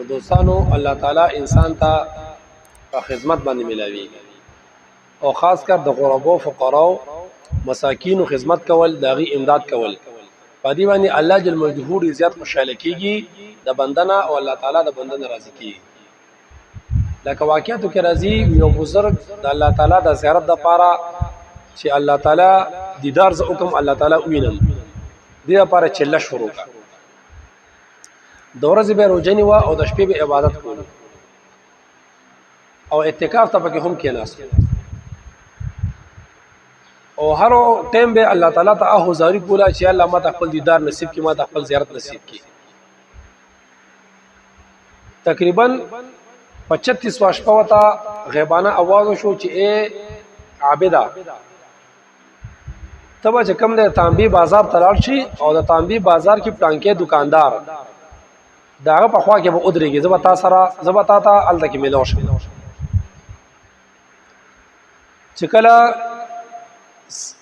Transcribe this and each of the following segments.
نو دوستانو الله تعالی انسان ته په خدمت باندې ملاوي او خاص کر د غربو فقراو مساکینو خدمت کول داغي امداد کول پدې باندې الله جل مجدود زیات خوشاله کیږي د بندنه او الله تعالی د بندنه راضي کیږي لکه واقعیتو کې راځي یو بزرگ د الله تعالی د زیارت د پاره چې الله تعالی دیدار ز حکم الله تعالی وینم دې لپاره چله شروع کړه د ورځې به روزنی وا او د شپې به عبادت کول او اعتکاف ته پکې هم کېناست او هر ټیم به الله تعالی ته احوزاری کولا چې الله ما خپل دیدار نصیب کړي ما خپل زیارت نصیب کړي تقریبا 35 واشپه وتا غیبانه आवाज شو چې اے عابدا تبا چې کوم د تانبی بازار تلاړ شي او د تانبی بازار کې پلانکې دکاندار داغه په خوا کې به ودرېږي زبتا سره زبتا ته الته کې ملو شي چې کله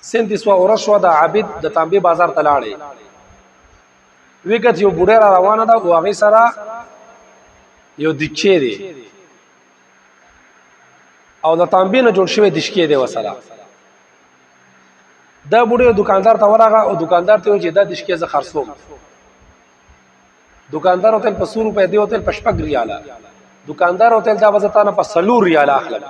سنتیسوا اورشوا د عابد د تانبی بازار تلاړي ویګت یو بوډه را روانه ده او هغه سره یو دچې دی او د تانبی نه جوړ شوی دشکې دی وسره دا بوډه دکاندار ته ورغه او دکاندار ته چې دا دشکې ز خرڅوم دکاندار ہوتل په 100 روپے دی ہوتل په 5 ریاله دکاندار ہوتل دا وزتانه په 100 ریاله اخلم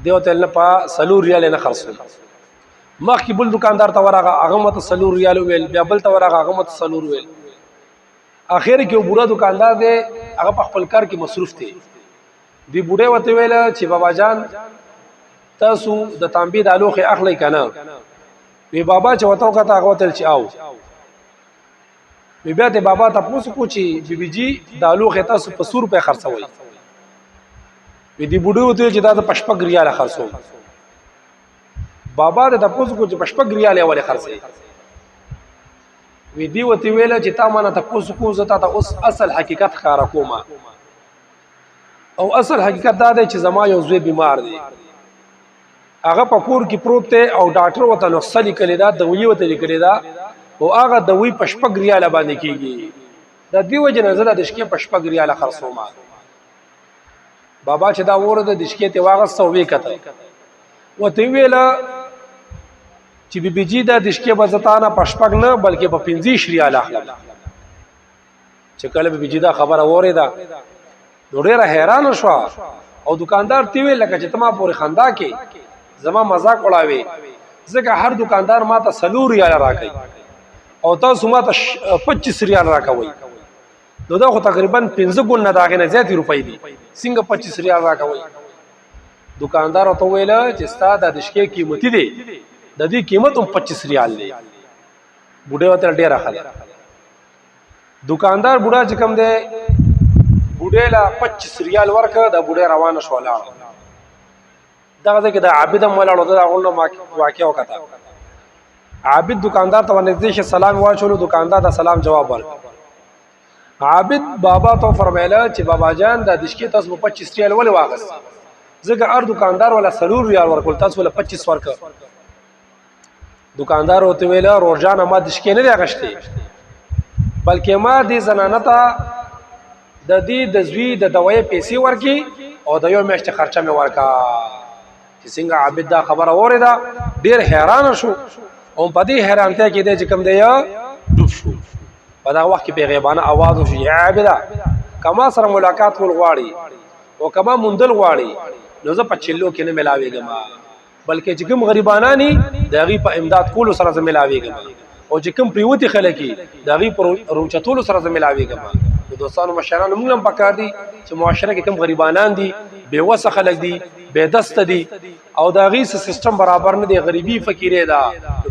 دی ہوتل نه په 100 ریاله نه خرڅوم مخکې بل دکاندار ته ورغه هغه مت 100 ریاله ویل بیا بل ته ورغه هغه مت 100 ویل اخر کې بوډا دکاندار دی هغه په خپل کار کې مصروف دی دی بوډه وته ویل چې بابا جان تاسو د تانبی د الوخه اخلي کنه وی بابا چې وته کته هغه تل چې آو بیا ته بابا تاسو کو چې بیبي جی د الوخه تاسو په 100 روپے خرڅوي وی دی بوډه وته چې دا د 5 ریاله خرڅو بابا د تاسو کو چې 5 ریاله والے خرڅي وی دی وته ویل چې تا مانه تاسو کو زتا ته اوس اصل حقیقت ښکارا کومه او اصل حقیقت دا دی چې زما یو زوی بیمار دی هغه په کور کې پروت دی او ډاکټر وته نسخه لیکلې ده دوی وته لیکلې ده او هغه دوی په 5 ریاله باندې کیږي د دې وجه نه زړه د شکې په 5 ریاله خرڅوم بابا چې دا وره د شکې ته واغسته وې کته وته ویلا چې بیبي جی دا د شکې بزتانه په 5 نه بلکې په 15 ریاله اخلم چې کله بیبي جی دا خبره وره ده ډېر حیران شو او دکاندار تی ویل لکه چې تما پورې خندا کې زما مزاق اڑاوي ځکه هر دکاندار ماته 100 ریال راکړي او تاسو ماته 25 ریال راکوي نو دا خو تقریبا 15 ګون داغه نه زیاتې روپۍ دي څنګه 25 ریال راکوي دکاندار ته ویل چې ستاسو د شکې قیمتي دي د دې قیمت هم 25 ریال دی بوډه وته ډېر راخله دکاندار بوډا چې کوم دی بوډه لا 25 ریال ورکړه د بوډه روانه شو لاړ دغه ځکه د عابد مولاړو دا غوڼه واقع وکړه عابد دکاندار ته ونځي سلام واچولو دکاندار دا سلام جواب ورکړ عابد بابا ته فرمایله چې بابا جان د دشکې تاسو 25 ریال ولې واغس ځکه هر دکاندار ولا 100 ریال ورکول تاسو ولا 25 ورکړ دکاندار وته ویله روزان ما دشکې نه لغشتي بلکې ما دې زنانه ته د دې د زوی د دوايي پیسې ورکي او د یو میاشت خرچه مې ورکا چې څنګه عابد دا خبره اوریدا ډیر حیران شو او په دې حیرانتیا کې د کوم دی ډوب شو په دا وخت کې په غیبانه आवाज وشو یا عابدا کما سره ملاقات کول غواړي او کما مندل غواړي نو زه په چلو کې نه ملاويږم بلکې چې کوم غریبانانی دغه په امداد کول سره زه ملاويږم او چې کوم پریوتی خلکی دغه پر روچتول سره زه ملاويږم دوستانو مشرانو موږ هم پکار دي چې معاشره کې کم غریبانان دي بے وسه خلک دي بے دست دي او دا غي سیستم برابر نه دي غریبي فقیره ده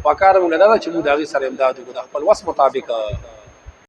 په کار موږ نه دا چې موږ دا غي سره امداد وکړو خپل وس مطابق